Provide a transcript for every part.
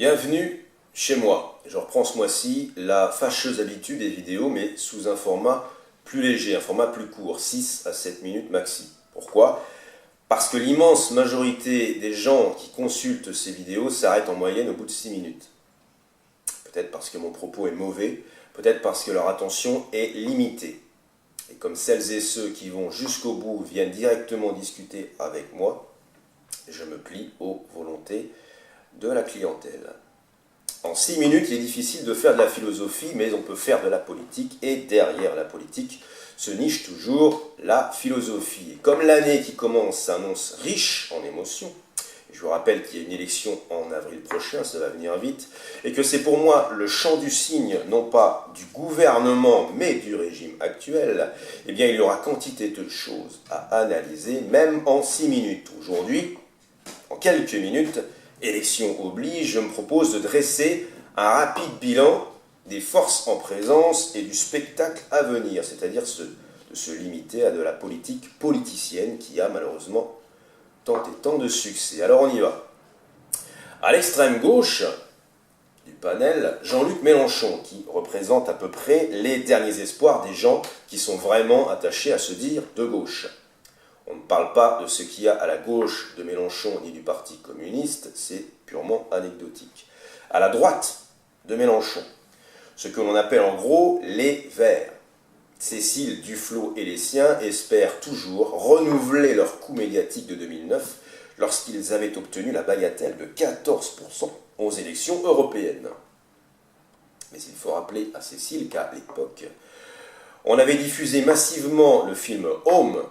Bienvenue chez moi. Je reprends ce mois-ci la fâcheuse habitude des vidéos, mais sous un format plus léger, un format plus court, 6 à 7 minutes maxi. Pourquoi ? Parce que l'immense majorité des gens qui consultent ces vidéos s'arrêtent en moyenne au bout de 6 minutes. Peut-être parce que mon propos est mauvais, peut-être parce que leur attention est limitée. Et comme celles et ceux qui vont jusqu'au bout viennent directement discuter avec moi, je me plie aux volontés de la clientèle. En 6 minutes, il est difficile de faire de la philosophie, mais on peut faire de la politique, et derrière la politique se niche toujours la philosophie. Et comme l'année qui commence s'annonce riche en émotions, je vous rappelle qu'il y a une élection en avril prochain, ça va venir vite, et que c'est pour moi le chant du cygne, non pas du gouvernement, mais du régime actuel, eh bien il y aura quantité de choses à analyser, même en 6 minutes. Aujourd'hui, en quelques minutes, élection oblige, je me propose de dresser un rapide bilan des forces en présence et du spectacle à venir, c'est-à-dire de se limiter à de la politique politicienne qui a malheureusement tant et tant de succès. Alors on y va. À l'extrême gauche du panel, Jean-Luc Mélenchon, qui représente à peu près les derniers espoirs des gens qui sont vraiment attachés à se dire de gauche. On ne parle pas de ce qu'il y a à la gauche de Mélenchon ni du Parti communiste, c'est purement anecdotique. À la droite de Mélenchon, ce que l'on appelle en gros les Verts. Cécile Duflot et les siens espèrent toujours renouveler leur coup médiatique de 2009 lorsqu'ils avaient obtenu la bagatelle de 14% aux élections européennes. Mais il faut rappeler à Cécile qu'à l'époque, on avait diffusé massivement le film Home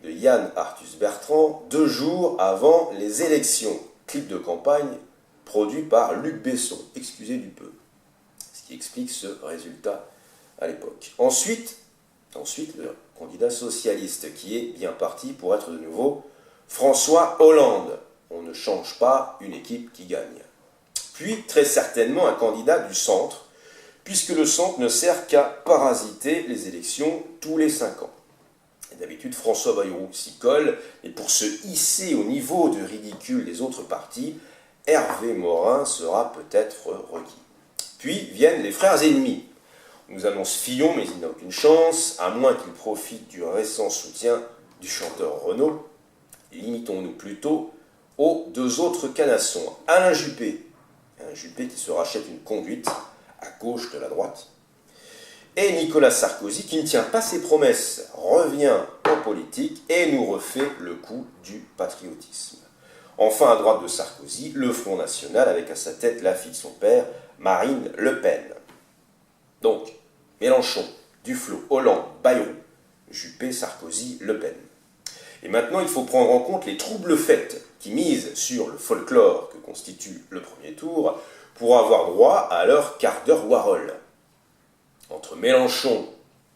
de Yann Arthus Bertrand 2 jours avant les élections. Clip de campagne produit par Luc Besson, excusez du peu. Ce qui explique ce résultat à l'époque. Ensuite, le candidat socialiste qui est bien parti pour être de nouveau François Hollande. On ne change pas une équipe qui gagne. Puis, très certainement, un candidat du centre, puisque le centre ne sert qu'à parasiter les élections tous les 5 ans. Et d'habitude, François Bayrou s'y colle, et pour se hisser au niveau de ridicule des autres partis, Hervé Morin sera peut-être requis. Puis viennent les frères ennemis. On nous annonce Fillon, mais il n'a aucune chance, à moins qu'il profite du récent soutien du chanteur Renaud. Limitons-nous plutôt aux 2 autres canassons. Alain Juppé, un Juppé qui se rachète une conduite à gauche de la droite, et Nicolas Sarkozy, qui ne tient pas ses promesses, revient en politique et nous refait le coup du patriotisme. Enfin, à droite de Sarkozy, le Front National, avec à sa tête la fille de son père, Marine Le Pen. Donc, Mélenchon, Duflot, Hollande, Bayrou, Juppé, Sarkozy, Le Pen. Et maintenant, il faut prendre en compte les troubles faits qui misent sur le folklore que constitue le premier tour pour avoir droit à leur quart d'heure Warhol. Entre Mélenchon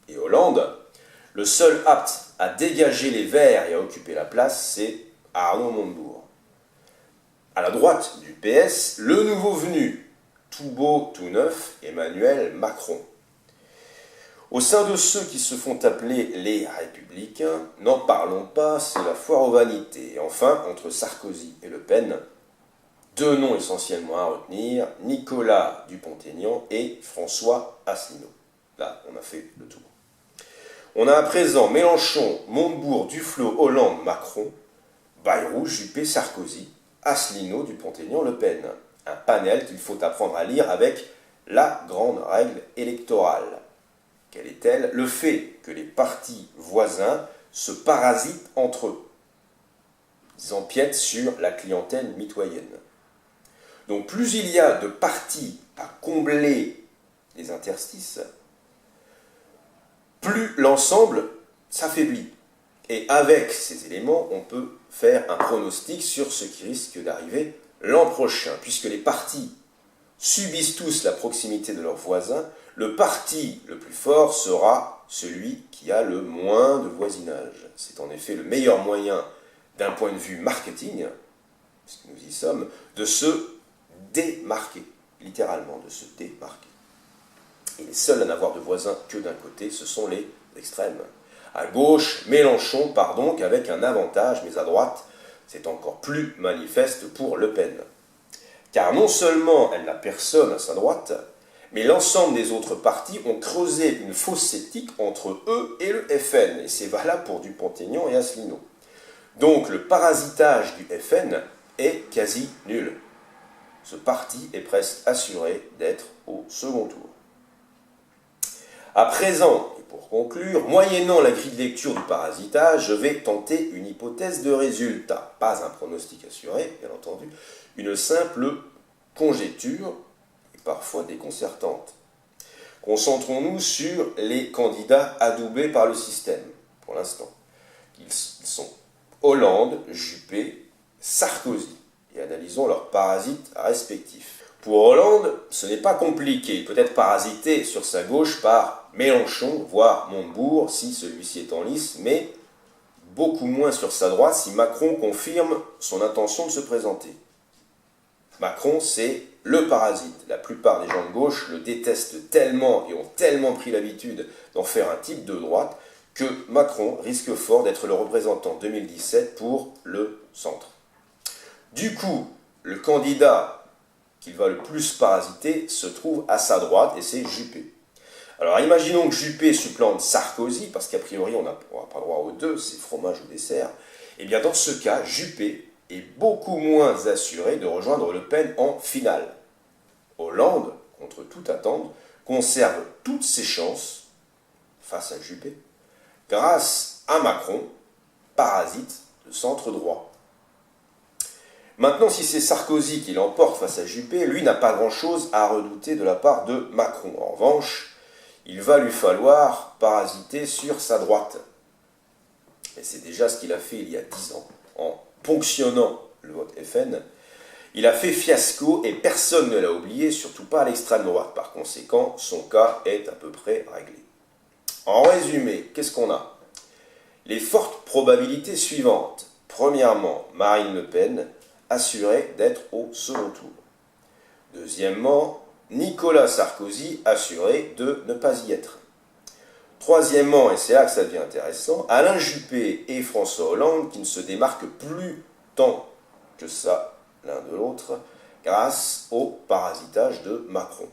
et Hollande, le seul apte à dégager les Verts et à occuper la place, c'est Arnaud Montebourg. À la droite du PS, le nouveau venu, tout beau, tout neuf, Emmanuel Macron. Au sein de ceux qui se font appeler les Républicains, n'en parlons pas, c'est la foire aux vanités. Et enfin, entre Sarkozy et Le Pen, 2 noms essentiellement à retenir, Nicolas Dupont-Aignan et François Asselineau. Là, on a fait le tour. On a à présent Mélenchon, Montebourg, Duflot, Hollande, Macron, Bayrou, Juppé, Sarkozy, Asselineau, Dupont-Aignan, Le Pen. Un panel qu'il faut apprendre à lire avec la grande règle électorale. Quelle est-elle ? Le fait que les partis voisins se parasitent entre eux. Ils empiètent sur la clientèle mitoyenne. Donc plus il y a de partis à combler les interstices, plus l'ensemble s'affaiblit. Et avec ces éléments, on peut faire un pronostic sur ce qui risque d'arriver l'an prochain. Puisque les partis subissent tous la proximité de leurs voisins, le parti le plus fort sera celui qui a le moins de voisinage. C'est en effet le meilleur moyen, d'un point de vue marketing, puisque nous y sommes, de se démarquer, littéralement de se démarquer. Et les seuls à n'avoir de voisins que d'un côté, ce sont les extrêmes. À gauche, Mélenchon part donc avec un avantage, mais à droite, c'est encore plus manifeste pour Le Pen. car non seulement elle n'a personne à sa droite, mais l'ensemble des autres partis ont creusé une fosse sceptique entre eux et le FN, et c'est valable pour Dupont-Aignan et Asselineau. Donc le parasitage du FN est quasi nul. Ce parti est presque assuré d'être au second tour. À présent, et pour conclure, moyennant la grille de lecture du parasitage, je vais tenter une hypothèse de résultat. Pas un pronostic assuré, bien entendu, une simple conjecture, et parfois déconcertante. Concentrons-nous sur les candidats adoubés par le système, pour l'instant. Ils sont Hollande, Juppé, Sarkozy, et analysons leurs parasites respectifs. Pour Hollande, ce n'est pas compliqué. Il peut être parasité sur sa gauche par Mélenchon, voire Montebourg, si celui-ci est en lice, mais beaucoup moins sur sa droite si Macron confirme son intention de se présenter. Macron, c'est le parasite. La plupart des gens de gauche le détestent tellement et ont tellement pris l'habitude d'en faire un type de droite que Macron risque fort d'être le représentant 2017 pour le centre. Du coup, le candidat qu'il va le plus parasiter se trouve à sa droite, et c'est Juppé. Alors imaginons que Juppé supplante Sarkozy, parce qu'a priori on n'a pas droit aux deux, c'est fromage ou dessert. Et bien dans ce cas, Juppé est beaucoup moins assuré de rejoindre Le Pen en finale. Hollande, contre toute attente, conserve toutes ses chances face à Juppé, grâce à Macron, parasite de centre droit. Maintenant, si c'est Sarkozy qui l'emporte face à Juppé, lui n'a pas grand-chose à redouter de la part de Macron. En revanche, il va lui falloir parasiter sur sa droite. Et c'est déjà ce qu'il a fait il y a 10 ans, en ponctionnant le vote FN. Il a fait fiasco et personne ne l'a oublié, surtout pas à l'extrême droite. Par conséquent, son cas est à peu près réglé. En résumé, qu'est-ce qu'on a? Les fortes probabilités suivantes. Premièrement, Marine Le Pen, assuré d'être au second tour. Deuxièmement, Nicolas Sarkozy, assuré de ne pas y être. Troisièmement, et c'est là que ça devient intéressant, Alain Juppé et François Hollande qui ne se démarquent plus tant que ça l'un de l'autre grâce au parasitage de Macron.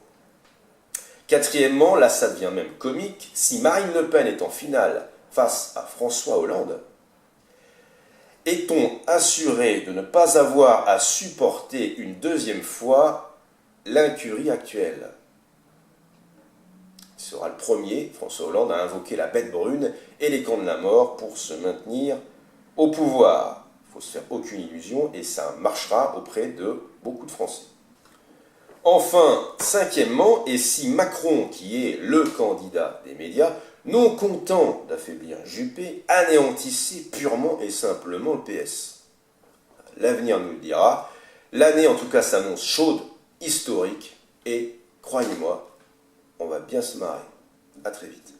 Quatrièmement, là ça devient même comique, si Marine Le Pen est en finale face à François Hollande, est-on assuré de ne pas avoir à supporter une deuxième fois l'incurie actuelle? Il sera le premier, François Hollande, à invoquer la bête brune et les camps de la mort pour se maintenir au pouvoir. Il ne faut se faire aucune illusion et ça marchera auprès de beaucoup de Français. Enfin, cinquièmement, et si Macron, qui est le candidat des médias, non content d'affaiblir Juppé, anéantissait purement et simplement le PS. L'avenir nous le dira. L'année en tout cas s'annonce chaude, historique, et croyez-moi, on va bien se marrer. À très vite.